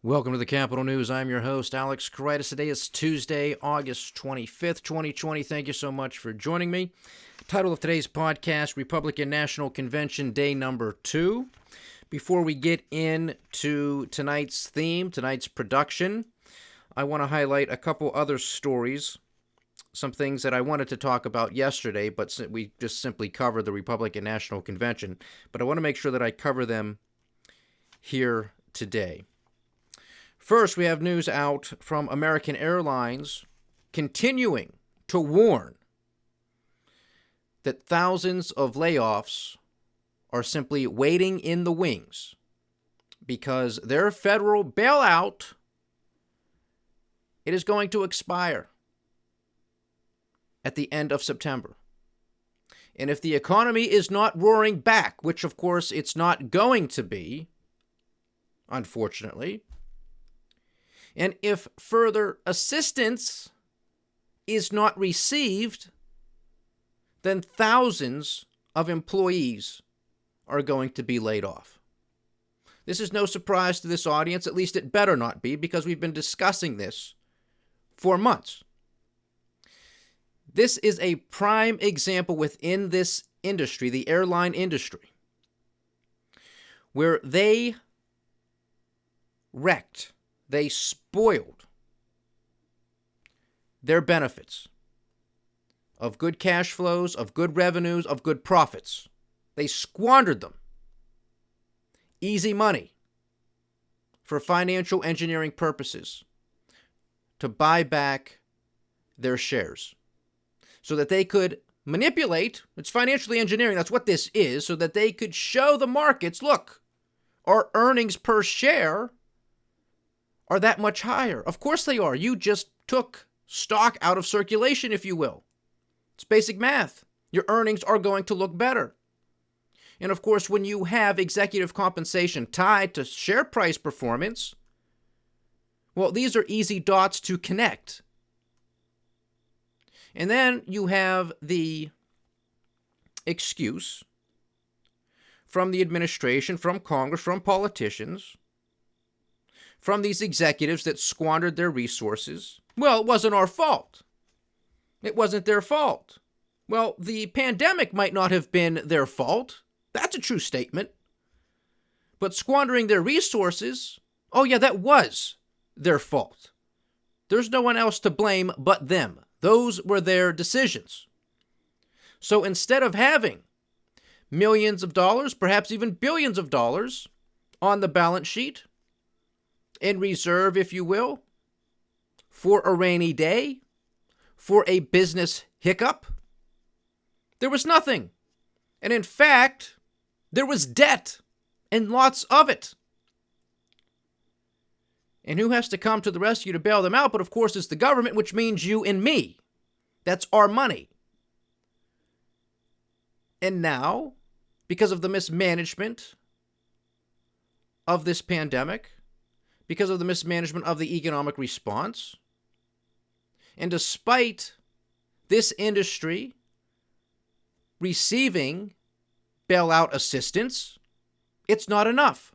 Welcome to the Capital News. I'm your host, Alex Karitis. Today is Tuesday, August 25th, 2020. Thank you so much for joining me. Title of today's podcast, Republican National Convention, day number 2. Before we get into tonight's theme, tonight's production, I want to highlight a couple other stories, some things that I wanted to talk about yesterday, but we just simply covered the Republican National Convention. But I want to make sure that I cover them here today. First, we have news out from American Airlines continuing to warn that thousands of layoffs are simply waiting in the wings because their federal bailout, it is going to expire at the end of September. And if the economy is not roaring back, which of course it's not going to be, unfortunately, and if further assistance is not received, then thousands of employees are going to be laid off. This is no surprise to this audience, at least it better not be, because we've been discussing this for months. This is a prime example within this industry, the airline industry, where they wrecked, they spoiled their benefits of good cash flows, of good revenues, of good profits. They squandered them. Easy money for financial engineering purposes to buy back their shares so that they could manipulate, it's financially engineering, that's what this is, so that they could show the markets, look, our earnings per share are that much higher. Of course they are. You just took stock out of circulation, if you will. It's basic math. Your earnings are going to look better. And of course, when you have executive compensation tied to share price performance, well, these are easy dots to connect. And then you have the excuse from the administration, from Congress, from politicians, from these executives that squandered their resources. Well, it wasn't our fault. It wasn't their fault. Well, the pandemic might not have been their fault. That's a true statement. But squandering their resources, oh yeah, that was their fault. There's no one else to blame but them. Those were their decisions. So instead of having millions of dollars, perhaps even billions of dollars on the balance sheet, in reserve, if you will, for a rainy day, for a business hiccup, there was nothing. And in fact, there was debt, and lots of it. And who has to come to the rescue to bail them out? But of course, it's the government, which means you and me. That's our money. And now, because of the mismanagement of this pandemic, because of the mismanagement of the economic response, and despite this industry receiving bailout assistance, it's not enough.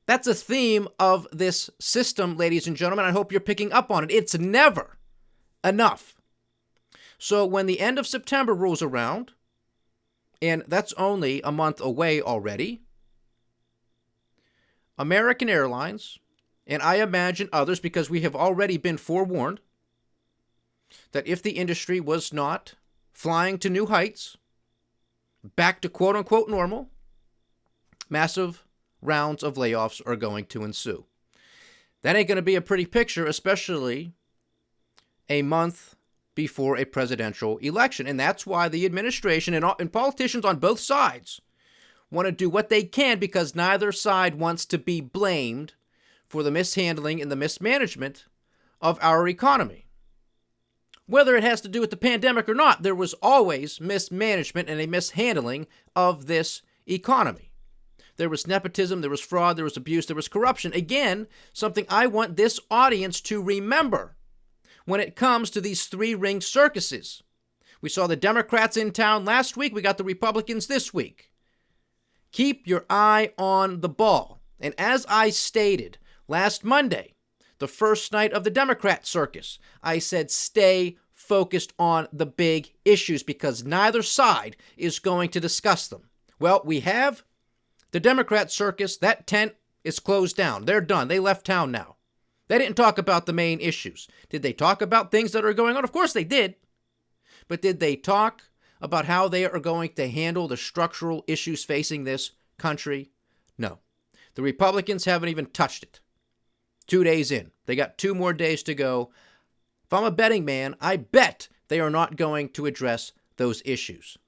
That's a theme of this system, ladies and gentlemen. I hope you're picking up on it. It's never enough. So when the end of September rolls around, and that's only a month away already, American Airlines, and I imagine others, because we have already been forewarned that if the industry was not flying to new heights, back to quote-unquote normal, massive rounds of layoffs are going to ensue. That ain't going to be a pretty picture, especially a month before a presidential election. And that's why the administration and politicians on both sides want to do what they can, because neither side wants to be blamed for the mishandling and the mismanagement of our economy. Whether it has to do with the pandemic or not, there was always mismanagement and a mishandling of this economy. There was nepotism, there was fraud, there was abuse, there was corruption. Again, something I want this audience to remember when it comes to these three-ring circuses. We saw the Democrats in town last week. We got the Republicans this week. Keep your eye on the ball. And as I stated last Monday, the first night of the Democrat circus, I said stay focused on the big issues because neither side is going to discuss them. Well, we have the Democrat circus. That tent is closed down. They're done. They left town now. They didn't talk about the main issues. Did they talk about things that are going on? Of course they did. But did they talk about how they are going to handle the structural issues facing this country? No. The Republicans haven't even touched it. 2 days in. They got 2 more days to go. If I'm a betting man, I bet they are not going to address those issues.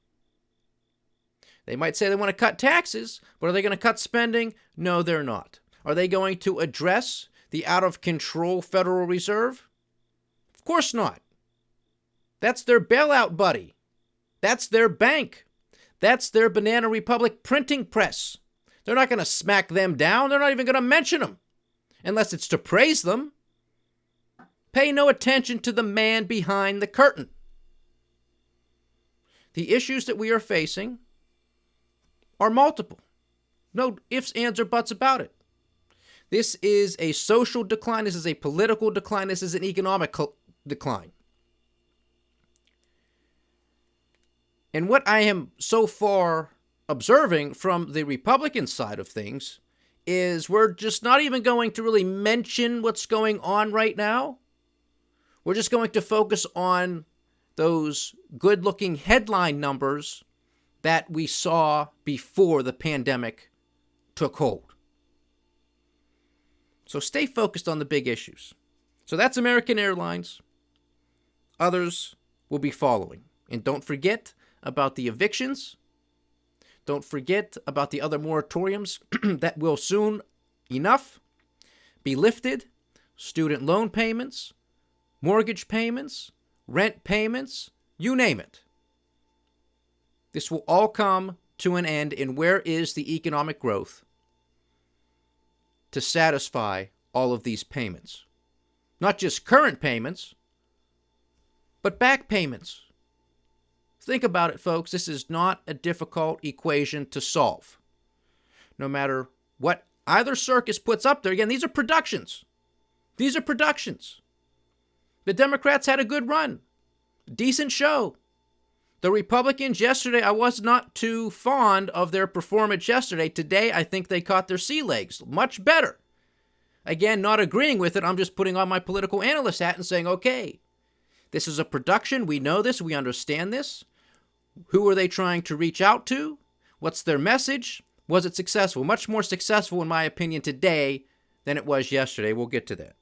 They might say they want to cut taxes, but are they going to cut spending? No, they're not. Are they going to address the out-of-control Federal Reserve? Of course not. That's their bailout buddy. That's their bank. That's their Banana Republic printing press. They're not going to smack them down. They're not even going to mention them, unless it's to praise them. Pay no attention to the man behind the curtain. The issues that we are facing are multiple. No ifs, ands, or buts about it. This is a social decline. This is a political decline. This is an economic decline. And what I am so far observing from the Republican side of things is we're just not even going to really mention what's going on right now. We're just going to focus on those good-looking headline numbers that we saw before the pandemic took hold. So stay focused on the big issues. So that's American Airlines. Others will be following. And don't forget about the evictions. Don't forget about the other moratoriums that will soon enough be lifted. Student loan payments, mortgage payments, rent payments, you name it. This will all come to an end, and where is the economic growth to satisfy all of these payments? Not just current payments, but back payments. Think about it, folks. This is not a difficult equation to solve. No matter what either circus puts up there. Again, these are productions. These are productions. The Democrats had a good run. Decent show. The Republicans yesterday, I was not too fond of their performance yesterday. Today, I think they caught their sea legs. Much better. Again, not agreeing with it. I'm just putting on my political analyst hat and saying, okay, this is a production. We know this. We understand this. Who are they trying to reach out to? What's their message? Was it successful? Much more successful, in my opinion, today than it was yesterday. We'll get to that.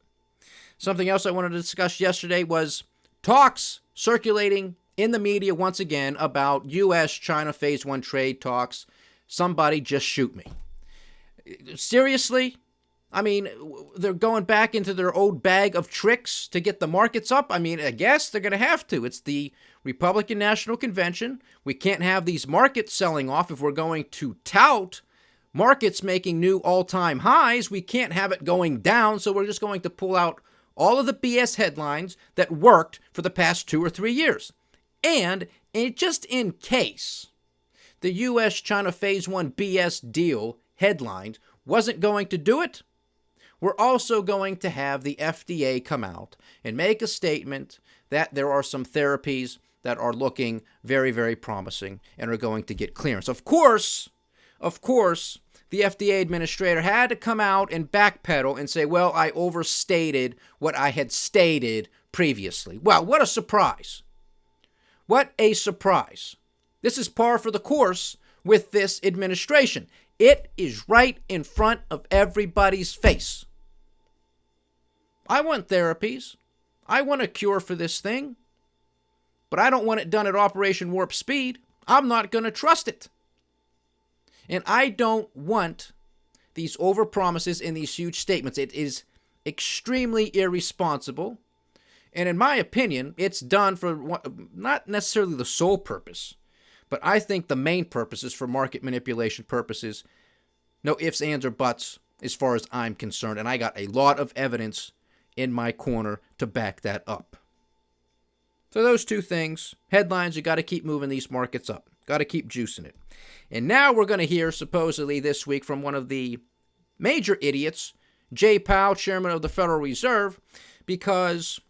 Something else I wanted to discuss yesterday was talks circulating in the media once again about U.S.-China Phase 1 trade talks. Somebody just shoot me. Seriously? I mean, they're going back into their old bag of tricks to get the markets up? I mean, I guess they're going to have to. It's the Republican National Convention. We can't have these markets selling off if we're going to tout markets making new all-time highs. We can't have it going down, so we're just going to pull out all of the BS headlines that worked for the past 2 or 3 years. And just in case the U.S.-China Phase 1 BS deal headlined wasn't going to do it, we're also going to have the FDA come out and make a statement that there are some therapies that are looking very, very promising and are going to get clearance. Of course, the FDA administrator had to come out and backpedal and say, well, I overstated what I had stated previously. Well, what a surprise. What a surprise. This is par for the course with this administration. It is right in front of everybody's face. I want therapies. I want a cure for this thing. But I don't want it done at Operation Warp Speed. I'm not going to trust it. And I don't want these overpromises and these huge statements. It is extremely irresponsible. And in my opinion, it's done for not necessarily the sole purpose, but I think the main purpose is for market manipulation purposes. No ifs, ands, or buts as far as I'm concerned. And I got a lot of evidence in my corner to back that up. So those two things, headlines, you got to keep moving these markets up. Got to keep juicing it. And now we're going to hear, supposedly this week, from one of the major idiots, Jay Powell, chairman of the Federal Reserve, because,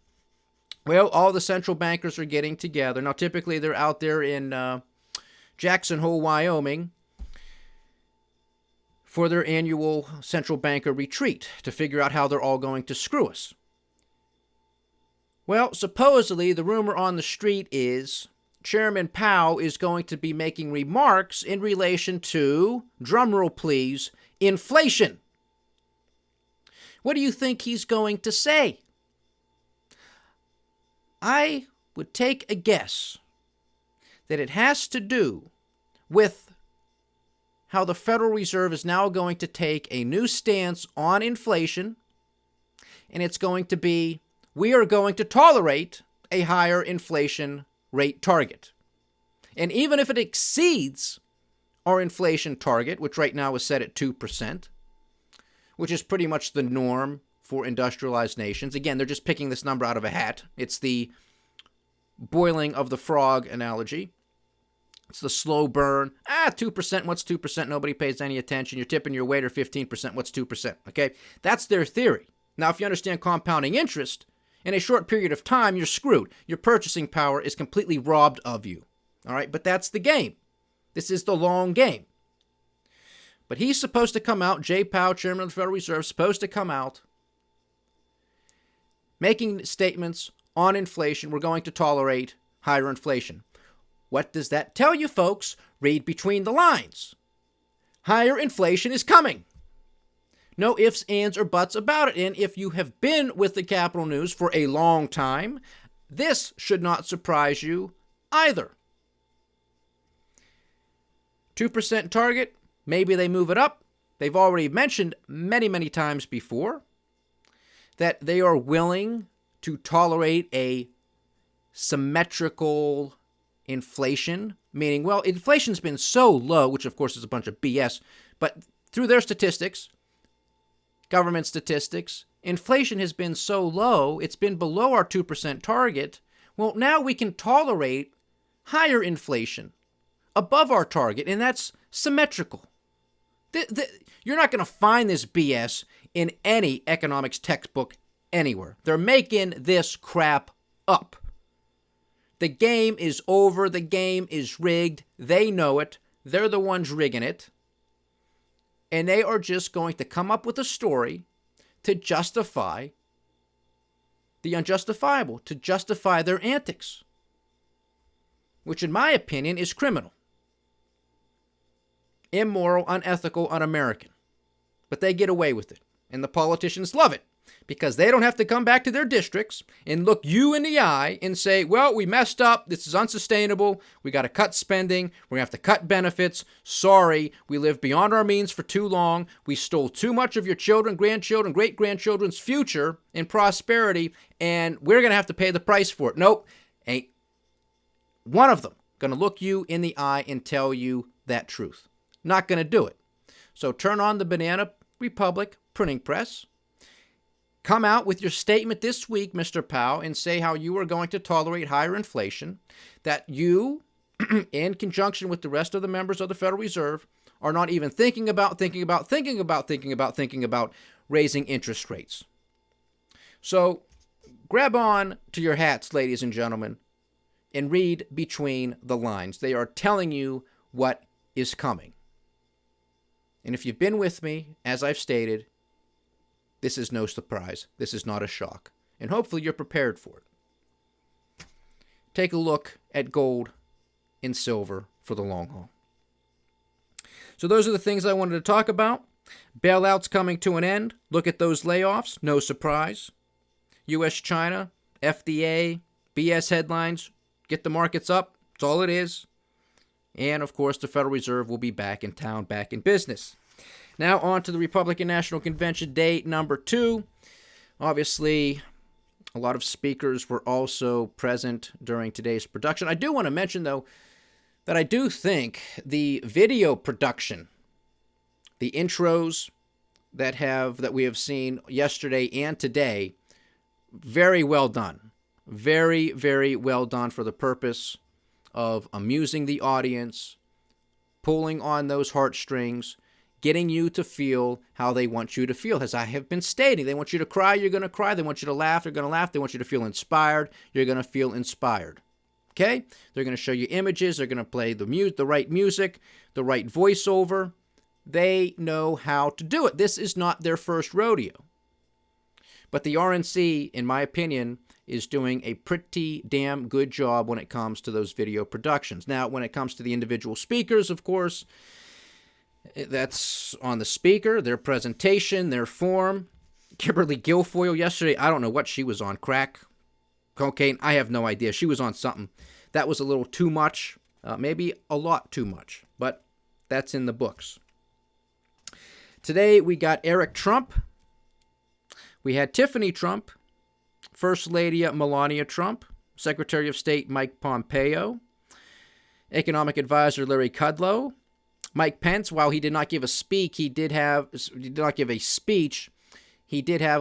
well, all the central bankers are getting together. Now, typically they're out there in Jackson Hole, Wyoming, for their annual central banker retreat to figure out how they're all going to screw us. Well, supposedly, the rumor on the street is Chairman Powell is going to be making remarks in relation to, drumroll please, inflation. What do you think he's going to say? I would take a guess that it has to do with how the Federal Reserve is now going to take a new stance on inflation, and it's going to be, we are going to tolerate a higher inflation rate target. And even if it exceeds our inflation target, which right now is set at 2%, which is pretty much the norm for industrialized nations. Again, they're just picking this number out of a hat. It's the boiling of the frog analogy. It's the slow burn. 2%, what's 2%? Nobody pays any attention. You're tipping your waiter 15%, what's 2%? Okay? That's their theory. Now, if you understand compounding interest, in a short period of time, you're screwed. Your purchasing power is completely robbed of you. All right? But that's the game. This is the long game. But he's supposed to come out, Jay Powell, chairman of the Federal Reserve, supposed to come out making statements on inflation. We're going to tolerate higher inflation. What does that tell you, folks? Read between the lines. Higher inflation is coming. No ifs, ands, or buts about it. And if you have been with the Capital News for a long time, this should not surprise you either. 2% target, maybe they move it up. They've already mentioned many, many times before that they are willing to tolerate a symmetrical inflation, meaning, well, inflation's been so low, which of course is a bunch of BS, but through their statistics, government statistics, inflation has been so low, it's been below our 2% target. Well, now we can tolerate higher inflation above our target, and that's symmetrical. You're not going to find this BS in any economics textbook anywhere. They're making this crap up. The game is over. The game is rigged. They know it. They're the ones rigging it. And they are just going to come up with a story to justify the unjustifiable, to justify their antics, which in my opinion is criminal, immoral, unethical, un-American. But they get away with it. And the politicians love it because they don't have to come back to their districts and look you in the eye and say, well, we messed up. This is unsustainable. We got to cut spending. We're going to have to cut benefits. Sorry, we lived beyond our means for too long. We stole too much of your children, grandchildren, great-grandchildren's future and prosperity, and we're going to have to pay the price for it. Nope, ain't one of them going to look you in the eye and tell you that truth. Not going to do it. So turn on the Banana Republic printing press. Come out with your statement this week, Mr. Powell, and say how you are going to tolerate higher inflation, that you, in conjunction with the rest of the members of the Federal Reserve, are not even thinking about raising interest rates. So grab on to your hats, ladies and gentlemen, and read between the lines. They are telling you what is coming. And if you've been with me, as I've stated, this is no surprise. This is not a shock. And hopefully you're prepared for it. Take a look at gold and silver for the long haul. So those are the things I wanted to talk about. Bailouts coming to an end. Look at those layoffs. No surprise. U.S.-China, FDA, BS headlines. Get the markets up. That's all it is. And, of course, the Federal Reserve will be back in town, back in business. Now on to the Republican National Convention, day number 2. Obviously, a lot of speakers were also present during today's production. I do want to mention, though, that I do think the video production, the intros that we have seen yesterday and today, very well done. Very, very well done for the purpose of amusing the audience, pulling on those heartstrings, getting you to feel how they want you to feel. As I have been stating, they want you to cry, you're going to cry. They want you to laugh, you're going to laugh. They want you to feel inspired, you're going to feel inspired. Okay? They're going to show you images. They're going to play the right music, the right voiceover. They know how to do it. This is not their first rodeo. But the RNC, in my opinion, is doing a pretty damn good job when it comes to those video productions. Now, when it comes to the individual speakers, of course, that's on the speaker, their presentation, their form. Kimberly Guilfoyle yesterday, I don't know what she was on, crack, cocaine, I have no idea. She was on something. That was a little too much, maybe a lot too much, but that's in the books. Today we got Eric Trump. We had Tiffany Trump, First Lady Melania Trump, Secretary of State Mike Pompeo, Economic Advisor Larry Kudlow, Mike Pence. While he did not give a speech, he did have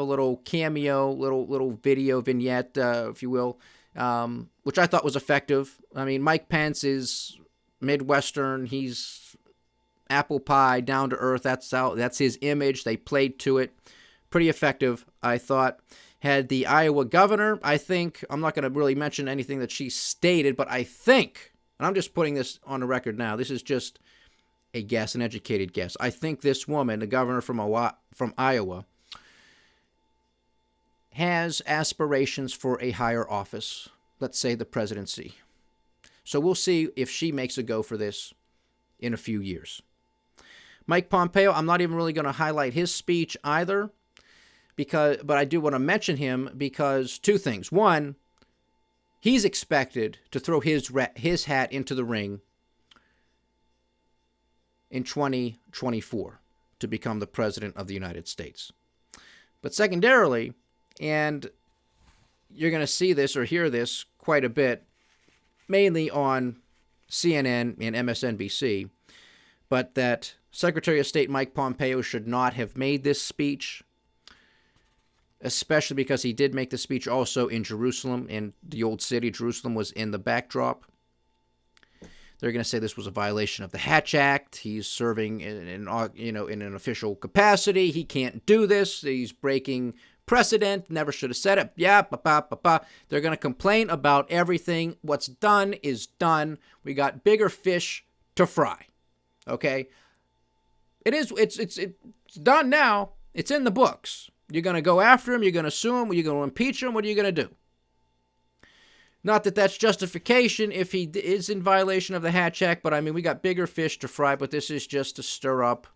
a little cameo, little video vignette, if you will, which I thought was effective. I mean, Mike Pence is Midwestern. He's apple pie, down to earth. That's his image. They played to it. Pretty effective, I thought. Had the Iowa governor, I think, I'm not going to really mention anything that she stated, but I think, and I'm just putting this on the record now, this is just a guess, an educated guess. I think this woman, the governor from Iowa, has aspirations for a higher office, let's say the presidency. So we'll see if she makes a go for this in a few years. Mike Pompeo, I'm not even really going to highlight his speech either, but I do want to mention him because two things. One, he's expected to throw his hat into the ring in 2024 to become the president of the United States. But secondarily, and you're going to see this or hear this quite a bit, mainly on CNN and MSNBC, but that Secretary of State Mike Pompeo should not have made this speech, especially because he did make the speech also in Jerusalem, and the old city, Jerusalem, was in the backdrop. They're going to say this was a violation of the Hatch Act. He's serving in an official capacity. He can't do this. He's breaking precedent. Never should have said it. Yeah, They're going to complain about everything. What's done is done. We got bigger fish to fry. Okay? It's done now. It's in the books. You're going to go after him. You're going to sue him. You're going to impeach him. What are you going to do? Not that that's justification if he is in violation of the Hatch Act, but I mean, we got bigger fish to fry, but this is just to stir up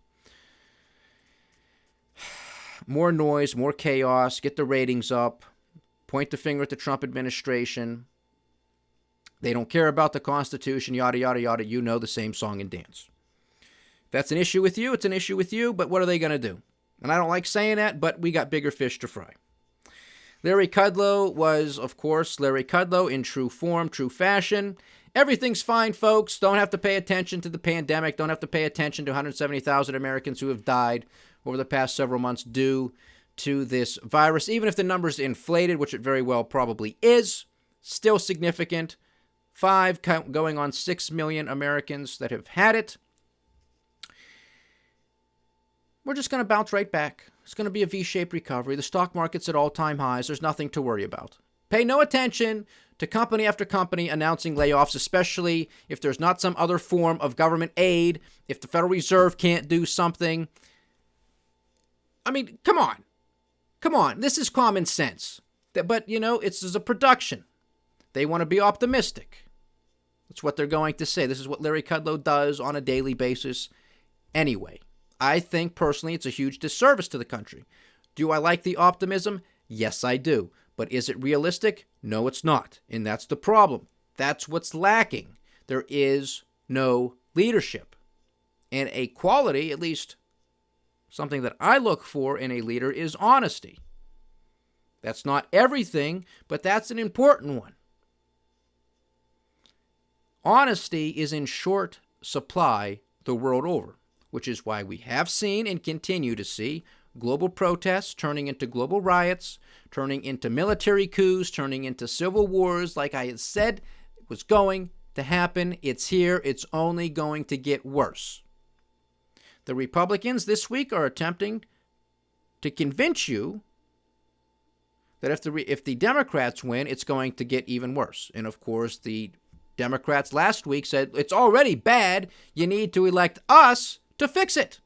more noise, more chaos, get the ratings up, point the finger at the Trump administration. They don't care about the Constitution, yada, yada, yada. You know the same song and dance. If that's an issue with you, it's an issue with you, but what are they going to do? And I don't like saying that, but we got bigger fish to fry. Larry Kudlow was, of course, Larry Kudlow in true form, true fashion. Everything's fine, folks. Don't have to pay attention to the pandemic. Don't have to pay attention to 170,000 Americans who have died over the past several months due to this virus. Even if the number's inflated, which it very well probably is, still significant. 5 going on 6 million Americans that have had it. We're just going to bounce right back. It's going to be a V-shaped recovery. The stock market's at all-time highs. There's nothing to worry about. Pay no attention to company after company announcing layoffs, especially if there's not some other form of government aid, if the Federal Reserve can't do something. I mean, come on. Come on. This is common sense. But, it's a production. They want to be optimistic. That's what they're going to say. This is what Larry Kudlow does on a daily basis anyway. I think, personally, it's a huge disservice to the country. Do I like the optimism? Yes, I do. But is it realistic? No, it's not. And that's the problem. That's what's lacking. There is no leadership. And a quality, at least something that I look for in a leader, is honesty. That's not everything, but that's an important one. Honesty is in short supply the world over, which is why we have seen and continue to see global protests turning into global riots, turning into military coups, turning into civil wars, like I had said was going to happen. It's here. It's only going to get worse. The Republicans this week are attempting to convince you that if the Democrats win, it's going to get even worse. And of course, the Democrats last week said it's already bad. You need to elect us to fix it.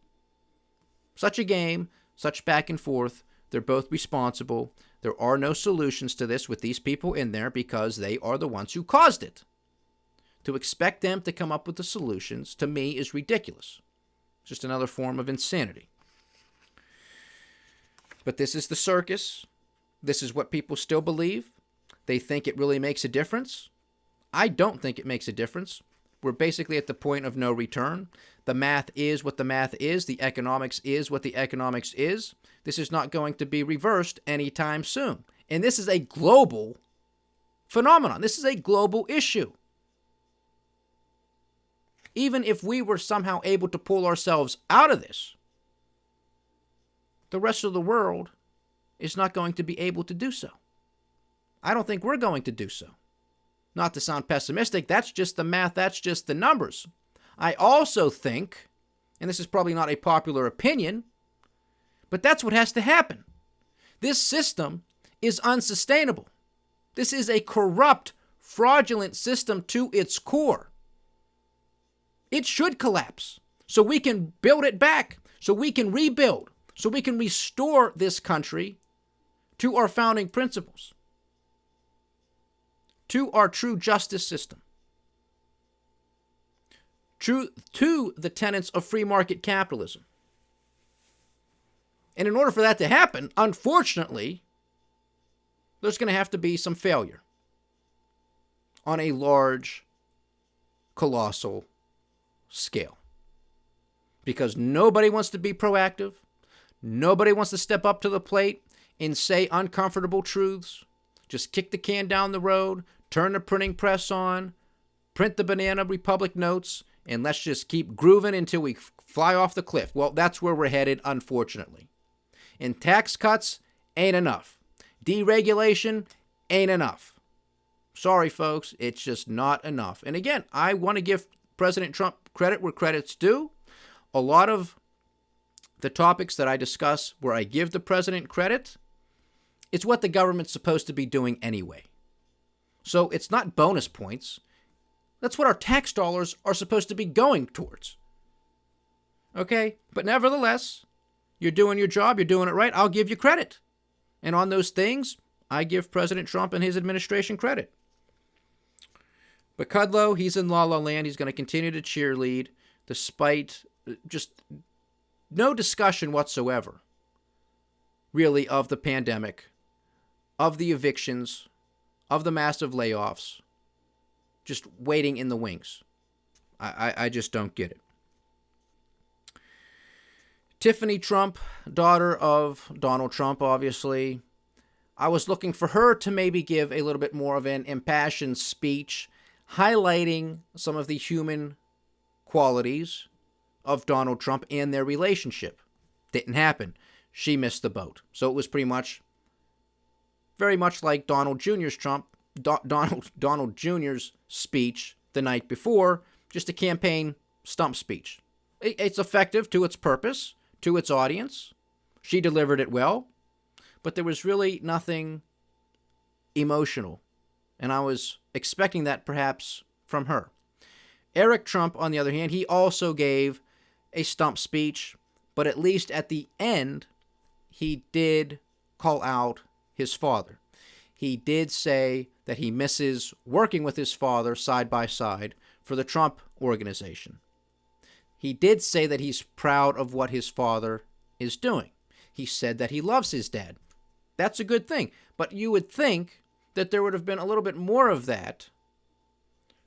Such a game, such back and forth. They're both responsible. There are no solutions to this with these people in there because they are the ones who caused it. To expect them to come up with the solutions, to me, is ridiculous. Just another form of insanity. But this is the circus. This is what people still believe. They think it really makes a difference. I don't think it makes a difference. We're basically at the point of no return. The math is what the math is. The economics is what the economics is. This is not going to be reversed anytime soon. And this is a global phenomenon. This is a global issue. Even if we were somehow able to pull ourselves out of this, the rest of the world is not going to be able to do so. I don't think we're going to do so. Not to sound pessimistic, that's just the math, that's just the numbers. I also think, and this is probably not a popular opinion, but that's what has to happen. This system is unsustainable. This is a corrupt, fraudulent system to its core. It should collapse so we can build it back, so we can rebuild, so we can restore this country to our founding principles, to our true justice system, to the tenets of free market capitalism. And in order for that to happen, unfortunately, there's going to have to be some failure on a large, colossal scale. Because nobody wants to be proactive. Nobody wants to step up to the plate and say uncomfortable truths. Just kick the can down the road, turn the printing press on, print the Banana Republic notes, and let's just keep grooving until we fly off the cliff. Well, that's where we're headed, unfortunately. And tax cuts ain't enough. Deregulation ain't enough. Sorry, folks, it's just not enough. And again, I want to give President Trump credit where credit's due. A lot of the topics that I discuss where I give the president credit, it's what the government's supposed to be doing anyway. So it's not bonus points. That's what our tax dollars are supposed to be going towards. Okay? But nevertheless, you're doing your job, you're doing it right, I'll give you credit. And on those things, I give President Trump and his administration credit. But Kudlow, he's in la-la land. He's going to continue to cheerlead despite just no discussion whatsoever, really, of the pandemic, of the evictions, of the massive layoffs, just waiting in the wings. I just don't get it. Tiffany Trump, daughter of Donald Trump, obviously. I was looking for her to maybe give a little bit more of an impassioned speech, highlighting some of the human qualities of Donald Trump and their relationship. Didn't happen. She missed the boat. So it was very much like Donald Jr.'s Donald Jr.'s speech the night before, just a campaign stump speech. It's effective to its purpose, to its audience. She delivered it well, but there was really nothing emotional. And I was expecting that perhaps from her. Eric Trump, on the other hand, he also gave a stump speech, but at least at the end, he did call out his father. He did say that he misses working with his father side by side for the Trump organization. He did say that he's proud of what his father is doing. He said that he loves his dad. That's a good thing. But you would think that there would have been a little bit more of that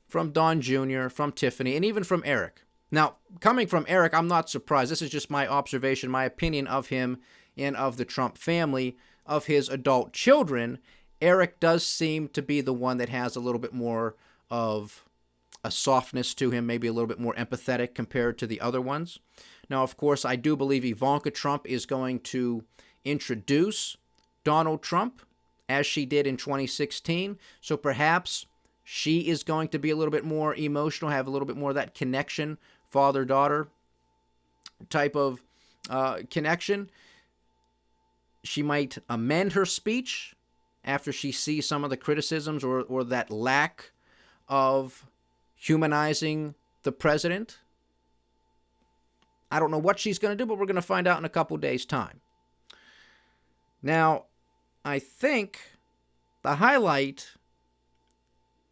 from Don Jr., from Tiffany, and even from Eric. Now, coming from Eric, I'm not surprised. This is just my observation, my opinion of him and of the Trump family, of his adult children. Eric does seem to be the one that has a little bit more of a softness to him, maybe a little bit more empathetic compared to the other ones. Now, of course, I do believe Ivanka Trump is going to introduce Donald Trump as she did in 2016. So perhaps she is going to be a little bit more emotional, have a little bit more of that connection, father-daughter. type of connection. She might amend her speech after she sees some of the criticisms or that lack of humanizing the president. I don't know what she's going to do, but we're going to find out in a couple days' time. Now, I think the highlight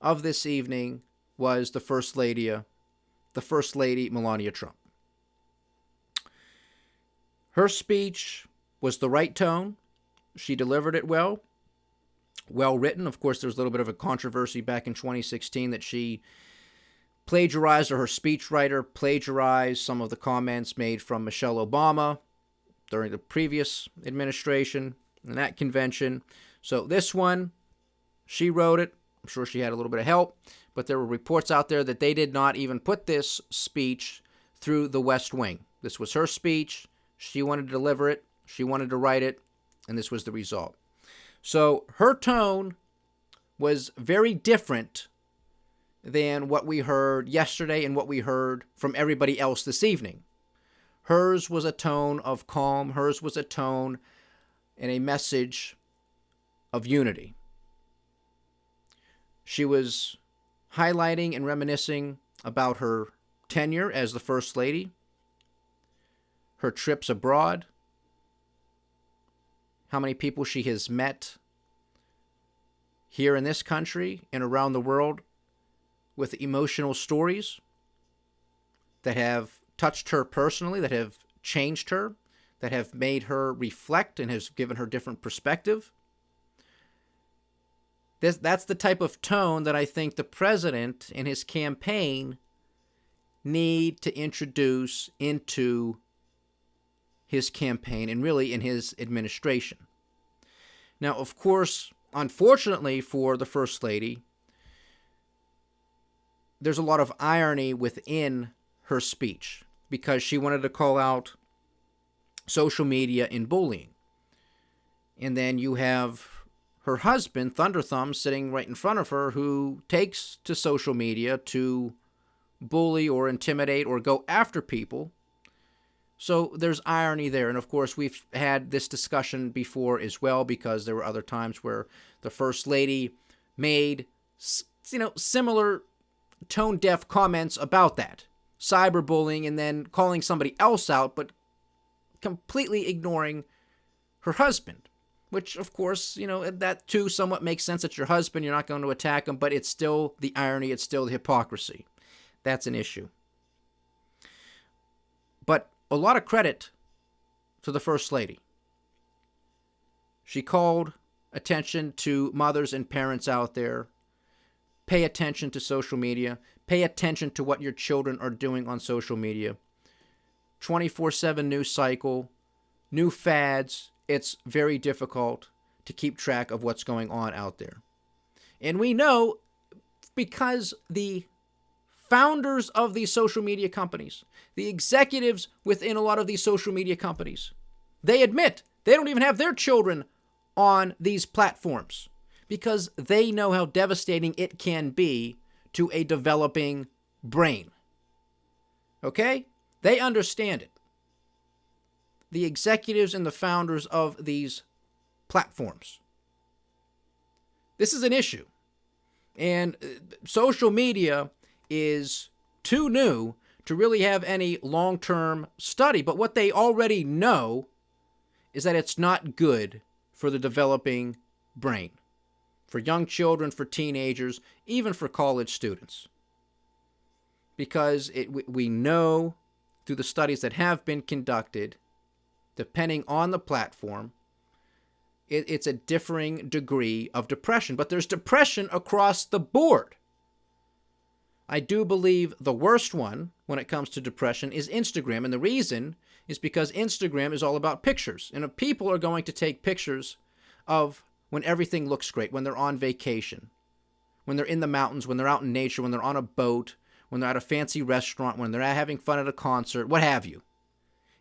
of this evening was the First Lady, Melania Trump. Her speech was the right tone. She delivered it well written. Of course, there was a little bit of a controversy back in 2016 that she plagiarized, or her speechwriter plagiarized, some of the comments made from Michelle Obama during the previous administration and that convention. So this one, she wrote it. I'm sure she had a little bit of help, but there were reports out there that they did not even put this speech through the West Wing. This was her speech. She wanted to deliver it. She wanted to write it, and this was the result. So her tone was very different than what we heard yesterday and what we heard from everybody else this evening. Hers was a tone of calm. Hers was a tone and a message of unity. She was highlighting and reminiscing about her tenure as the First Lady, her trips abroad, how many people she has met here in this country and around the world with emotional stories that have touched her personally, that have changed her, that have made her reflect and has given her different perspective. That's the type of tone that I think the president and his campaign need to introduce into his campaign and really in his administration. Now, of course, unfortunately for the First Lady, there's a lot of irony within her speech because she wanted to call out social media and bullying. And then you have her husband, Thunder Thumb, sitting right in front of her, who takes to social media to bully or intimidate or go after people. So there's irony there. And of course, we've had this discussion before as well, because there were other times where the First Lady made, similar tone-deaf comments about that. Cyberbullying, and then calling somebody else out, but completely ignoring her husband. Which, of course, that too somewhat makes sense. It's your husband. You're not going to attack him, but it's still the irony. It's still the hypocrisy. That's an issue. But a lot of credit to the First Lady. She called attention to mothers and parents out there. Pay attention to social media. Pay attention to what your children are doing on social media. 24/7 news cycle, new fads. It's very difficult to keep track of what's going on out there. And we know, because the founders of these social media companies, the executives within a lot of these social media companies, they admit they don't even have their children on these platforms because they know how devastating it can be to a developing brain. Okay? They understand it. The executives and the founders of these platforms. This is an issue. And social media is too new to really have any long-term study. But what they already know is that it's not good for the developing brain. For young children, for teenagers, even for college students. Because we know through the studies that have been conducted, depending on the platform, it's a differing degree of depression. But there's depression across the board. I do believe the worst one when it comes to depression is Instagram. And the reason is because Instagram is all about pictures. And if people are going to take pictures of when everything looks great, when they're on vacation, when they're in the mountains, when they're out in nature, when they're on a boat, when they're at a fancy restaurant, when they're having fun at a concert, what have you.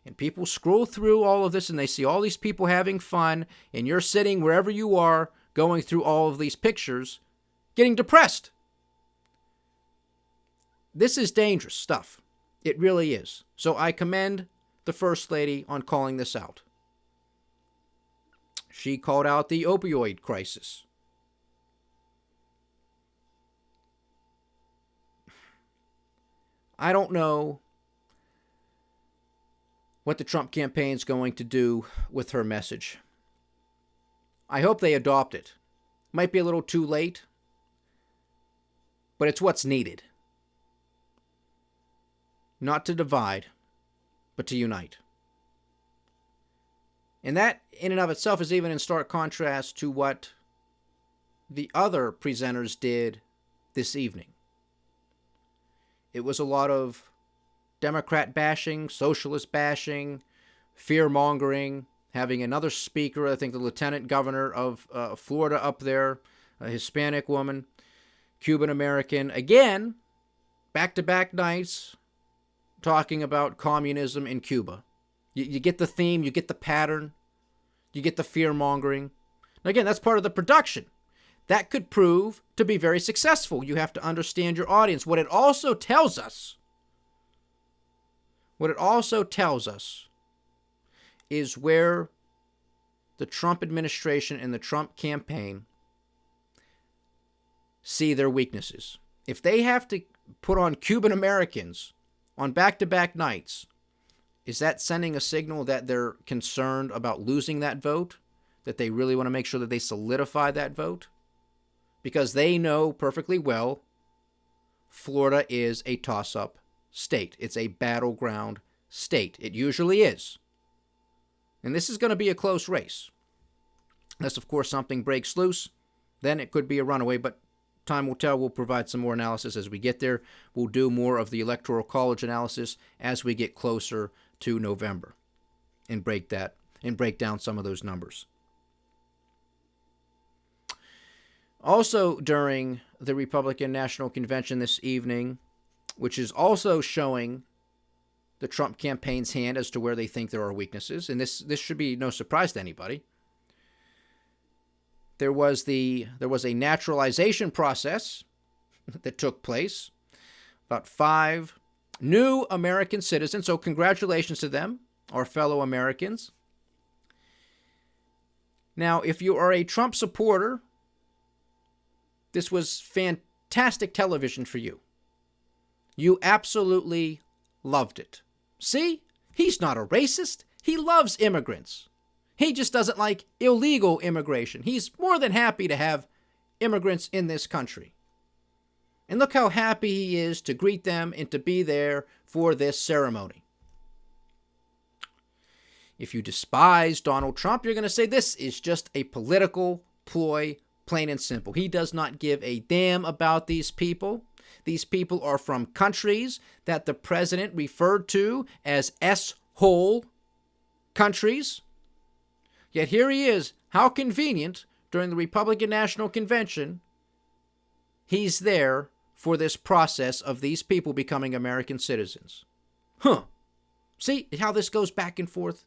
And people scroll through all of this and they see all these people having fun, and you're sitting wherever you are going through all of these pictures, getting depressed. This is dangerous stuff. It really is. So I commend the First Lady on calling this out. She called out the opioid crisis. I don't know what the Trump campaign's going to do with her message. I hope they adopt it. Might be a little too late, but it's what's needed. Not to divide, but to unite. And that, in and of itself, is even in stark contrast to what the other presenters did this evening. It was a lot of Democrat bashing, socialist bashing, fear-mongering, having another speaker, I think the lieutenant governor of Florida up there, a Hispanic woman, Cuban-American, again, back-to-back nights, talking about communism in Cuba. You get the theme, you get the pattern, you get the fear-mongering. Now, again, that's part of the production. That could prove to be very successful. You have to understand your audience. What it also tells us is where the Trump administration and the Trump campaign see their weaknesses. If they have to put on Cuban Americans on back-to-back nights, is that sending a signal that they're concerned about losing that vote? That they really want to make sure that they solidify that vote? Because they know perfectly well Florida is a toss-up state. It's a battleground state. It usually is. And this is going to be a close race. Unless, of course, something breaks loose, then it could be a runaway, but time will tell. We'll provide some more analysis as we get there. We'll do more of the Electoral College analysis as we get closer to November and break down some of those numbers. Also during the Republican National Convention this evening, which is also showing the Trump campaign's hand as to where they think there are weaknesses, and this should be no surprise to anybody. There was a naturalization process that took place. About 5 new American citizens, so congratulations to them, our fellow Americans. Now, if you are a Trump supporter, this was fantastic television for you. You absolutely loved it. See? He's not a racist. He loves immigrants. He just doesn't like illegal immigration. He's more than happy to have immigrants in this country. And look how happy he is to greet them and to be there for this ceremony. If you despise Donald Trump, you're going to say this is just a political ploy, plain and simple. He does not give a damn about these people. These people are from countries that the president referred to as S-hole countries. Yet here he is. How convenient, during the Republican National Convention, he's there for this process of these people becoming American citizens. See how this goes back and forth?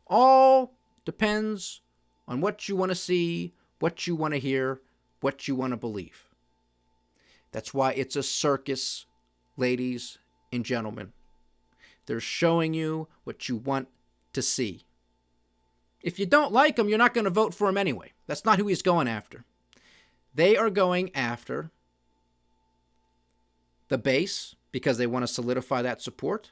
All depends on what you want to see, what you want to hear, what you want to believe. That's why it's a circus, ladies and gentlemen. They're showing you what you want to see. If you don't like him, you're not going to vote for him anyway. That's not who he's going after. They are going after the base because they want to solidify that support.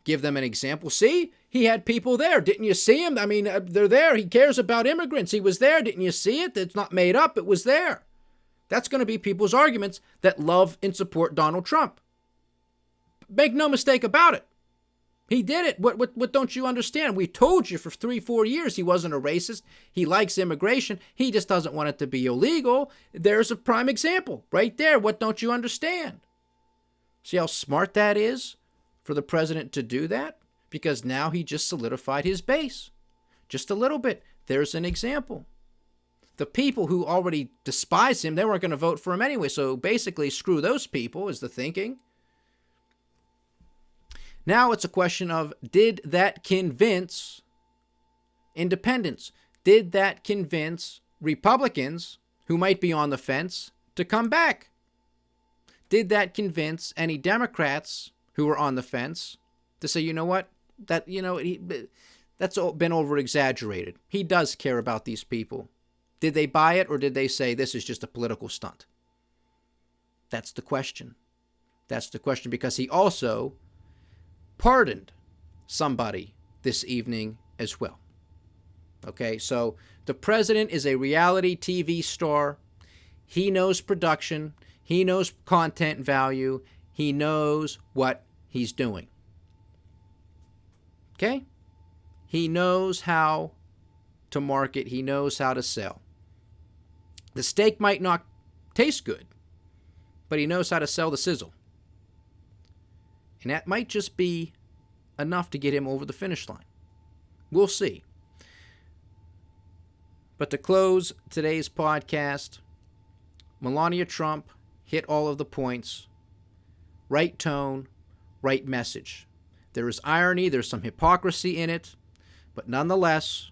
Give them an example. See, he had people there. Didn't you see him? I mean, they're there. He cares about immigrants. He was there. Didn't you see it? It's not made up. It was there. That's going to be people's arguments that love and support Donald Trump. Make no mistake about it. He did it. What don't you understand? We told you for 3-4 years he wasn't a racist. He likes immigration. He just doesn't want it to be illegal. There's a prime example right there. What don't you understand? See how smart that is for the president to do that? Because now he just solidified his base. Just a little bit. There's an example. The people who already despise him, they weren't going to vote for him anyway. So basically, screw those people is the thinking. Now it's a question of, did that convince independents? Did that convince Republicans who might be on the fence to come back? Did that convince any Democrats who were on the fence to say, you know what, that, that's been over exaggerated. He does care about these people. Did they buy it, or did they say this is just a political stunt? That's the question. That's the question, because he also pardoned somebody this evening as well. Okay, so the president is a reality TV star. He knows production. He knows content value. He knows what he's doing. Okay? He knows how to market. He knows how to sell. The steak might not taste good, but he knows how to sell the sizzle. And that might just be enough to get him over the finish line. We'll see. But to close today's podcast, Melania Trump hit all of the points. Right tone, right message. There is irony, there's some hypocrisy in it, but nonetheless,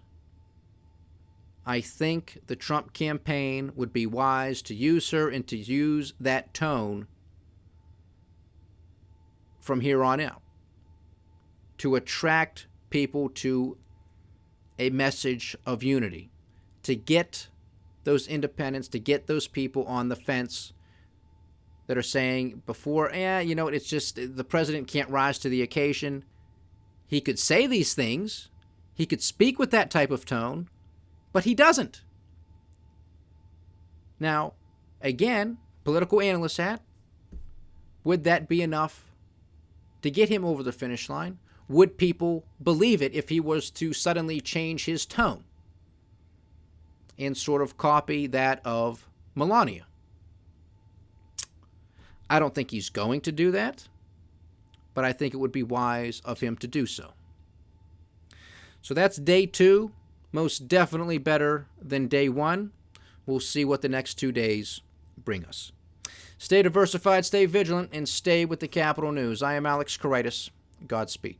I think the Trump campaign would be wise to use her and to use that tone from here on out to attract people to a message of unity, to get those independents, to get those people on the fence that are saying before, it's just the president can't rise to the occasion. He could say these things. He could speak with that type of tone, but he doesn't. Now, again, political analyst hat, would that be enough to get him over the finish line? Would people believe it if he was to suddenly change his tone and sort of copy that of Melania? I don't think he's going to do that, but I think it would be wise of him to do so. So that's day 2. Most definitely better than day 1. We'll see what the next 2 days bring us. Stay diversified, stay vigilant, and stay with the Kapital News. I am Alex Koritis. Godspeed.